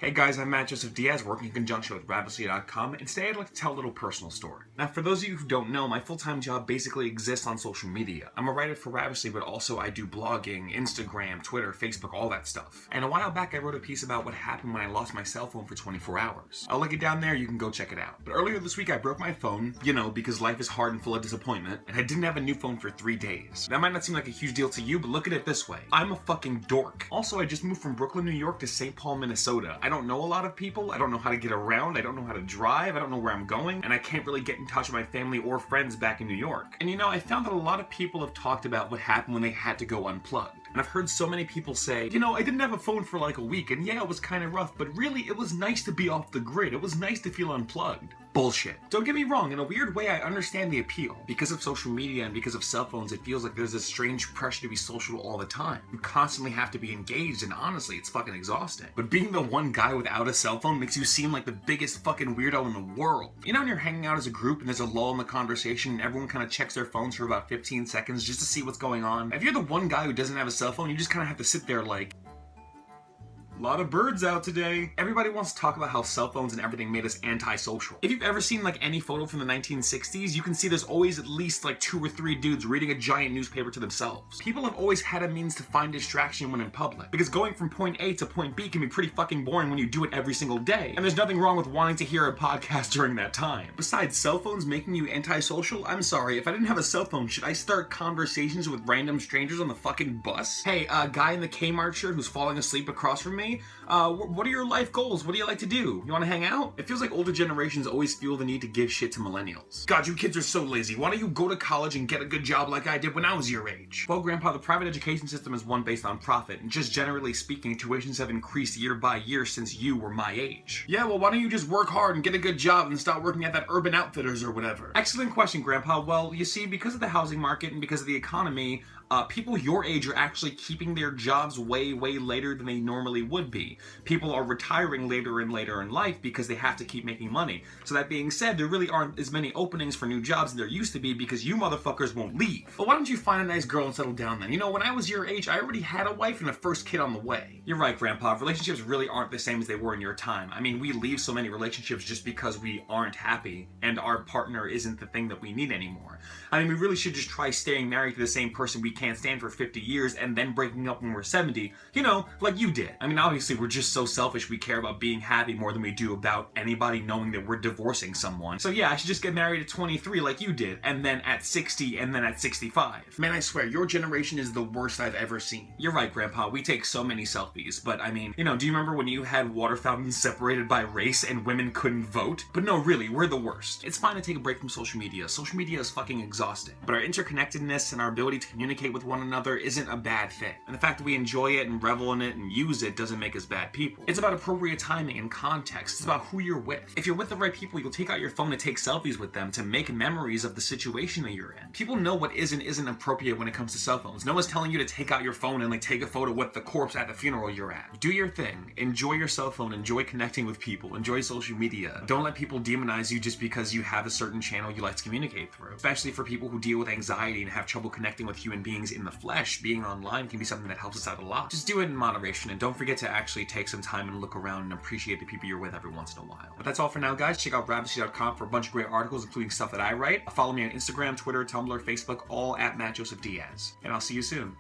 Hey guys, I'm Matt Joseph Diaz, working in conjunction with Ravishly.com, and today I'd like to tell a little personal story. Now, for those of you who don't know, my full-time job basically exists on social media. I'm a writer for Ravishly, but also I do blogging, Instagram, Twitter, Facebook, all that stuff. And a while back, I wrote a piece about what happened when I lost my cell phone for 24 hours. I'll link it down there, you can go check it out. But earlier this week, I broke my phone, because life is hard and full of disappointment, and I didn't have a new phone for 3 days. That might not seem like a huge deal to you, but look at it this way. I'm a fucking dork. Also, I just moved from Brooklyn, New York to St. Paul, Minnesota. I don't know a lot of people. I don't know how to get around, I don't know how to drive, I don't know where I'm going, and I can't really get in touch with my family or friends back in New York. And I found that a lot of people have talked about what happened when they had to go unplugged. And I've heard so many people say, I didn't have a phone for like a week, and yeah, it was kind of rough, but really, it was nice to be off the grid. It was nice to feel unplugged. Bullshit. Don't get me wrong, in a weird way, I understand the appeal. Because of social media and because of cell phones, it feels like there's this strange pressure to be social all the time. You constantly have to be engaged, and honestly, it's fucking exhausting. But being the one guy without a cell phone makes you seem like the biggest fucking weirdo in the world. When you're hanging out as a group and there's a lull in the conversation and everyone kind of checks their phones for about 15 seconds just to see what's going on. If you're the one guy who doesn't have a cell phone, you just kind of have to sit there like, a lot of birds out today. Everybody wants to talk about how cell phones and everything made us antisocial. If you've ever seen any photo from the 1960s, you can see there's always at least 2 or 3 dudes reading a giant newspaper to themselves. People have always had a means to find distraction when in public, because going from point A to point B can be pretty fucking boring when you do it every single day, and there's nothing wrong with wanting to hear a podcast during that time. Besides cell phones making you antisocial, I'm sorry, if I didn't have a cell phone, should I start conversations with random strangers on the fucking bus? Hey, guy in the Kmart shirt who's falling asleep across from me, what are your life goals? What do you like to do? You want to hang out? It feels like older generations always feel the need to give shit to millennials. God, you kids are so lazy. Why don't you go to college and get a good job like I did when I was your age? Well, Grandpa, the private education system is one based on profit, and just generally speaking, tuitions have increased year by year since you were my age. Yeah, well, why don't you just work hard and get a good job and stop working at that Urban Outfitters or whatever? Excellent question, Grandpa. Well, you see, because of the housing market and because of the economy, people your age are actually keeping their jobs way, way later than they normally would be. People are retiring later and later in life because they have to keep making money. So that being said, there really aren't as many openings for new jobs as there used to be because you motherfuckers won't leave. But why don't you find a nice girl and settle down then? When I was your age, I already had a wife and a first kid on the way. You're right, Grandpa. Relationships really aren't the same as they were in your time. We leave so many relationships just because we aren't happy and our partner isn't the thing that we need anymore. We really should just try staying married to the same person we can't stand for 50 years and then breaking up when we're 70, like you did. Obviously we're just so selfish we care about being happy more than we do about anybody knowing that we're divorcing someone. So yeah, I should just get married at 23 like you did, and then at 60, and then at 65. Man, I swear, your generation is the worst I've ever seen. You're right, Grandpa, we take so many selfies, but do you remember when you had water fountains separated by race and women couldn't vote? But no, really, we're the worst. It's fine to take a break from social media. Social media is fucking exhausting. But our interconnectedness and our ability to communicate with one another isn't a bad thing. And the fact that we enjoy it and revel in it and use it doesn't make us bad people. It's about appropriate timing and context. It's about who you're with. If you're with the right people, you'll take out your phone to take selfies with them to make memories of the situation that you're in. People know what is and isn't appropriate when it comes to cell phones. No one's telling you to take out your phone and take a photo with the corpse at the funeral you're at. Do your thing. Enjoy your cell phone. Enjoy connecting with people. Enjoy social media. Don't let people demonize you just because you have a certain channel you like to communicate through. Especially for people who deal with anxiety and have trouble connecting with human beings in the flesh, being online can be something that helps us out a lot. Just do it in moderation and don't forget to actually take some time and look around and appreciate the people you're with every once in a while. But that's all for now, guys. Check out Ravishly.com for a bunch of great articles, including stuff that I write. Follow me on Instagram, Twitter, Tumblr, Facebook, all at Matt Joseph Diaz. And I'll see you soon.